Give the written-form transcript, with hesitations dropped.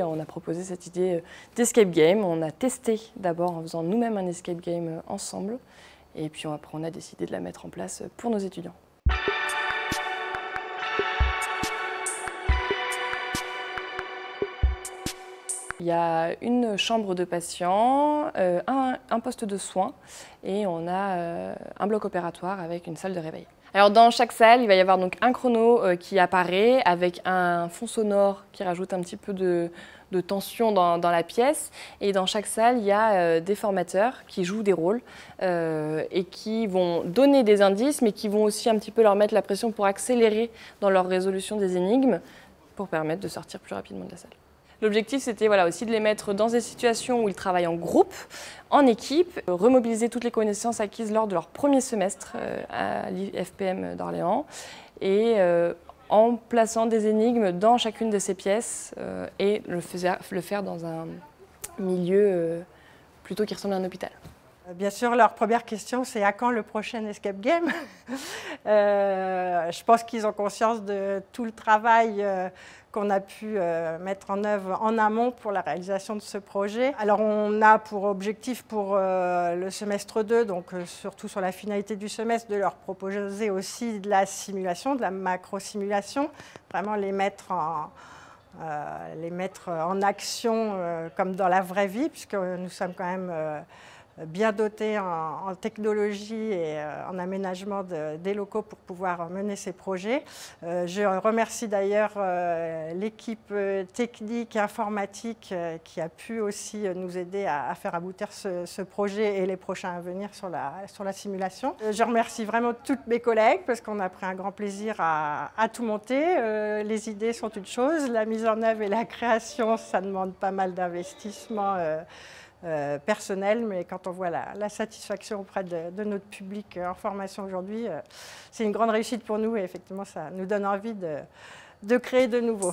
On a proposé cette idée d'escape game. On a testé d'abord en faisant nous-mêmes un escape game ensemble. Et puis après, on a décidé de la mettre en place pour nos étudiants. Il y a une chambre de patient, un poste de soins et on a un bloc opératoire avec une salle de réveil. Alors dans chaque salle, il va y avoir donc un chrono qui apparaît avec un fond sonore qui rajoute un petit peu de tension dans la pièce. Et dans chaque salle, il y a des formateurs qui jouent des rôles et qui vont donner des indices, mais qui vont aussi un petit peu leur mettre la pression pour accélérer dans leur résolution des énigmes pour permettre de sortir plus rapidement de la salle. L'objectif, c'était aussi de les mettre dans des situations où ils travaillent en groupe, en équipe, remobiliser toutes les connaissances acquises lors de leur premier semestre à l'IFPM d'Orléans et en plaçant des énigmes dans chacune de ces pièces et le faire dans un milieu plutôt qui ressemble à un hôpital. Bien sûr, leur première question, c'est à quand le prochain escape game? Je pense qu'ils ont conscience de tout le travail qu'on a pu mettre en œuvre en amont pour la réalisation de ce projet. Alors on a pour objectif pour le semestre 2, donc surtout sur la finalité du semestre, de leur proposer aussi de la simulation, de la macro-simulation, vraiment les mettre en action comme dans la vraie vie, puisque nous sommes quand même bien dotés en technologie et en aménagement des locaux pour pouvoir mener ces projets. Je remercie d'ailleurs l'équipe technique et informatique qui a pu aussi nous aider à faire aboutir ce projet et les prochains à venir sur la simulation. Je remercie vraiment toutes mes collègues parce qu'on a pris un grand plaisir à tout monter. Les idées sont une chose, la mise en œuvre et la création, ça demande pas mal d'investissement personnel, mais quand on voit la satisfaction auprès de notre public en formation aujourd'hui, c'est une grande réussite pour nous et effectivement ça nous donne envie de créer de nouveau.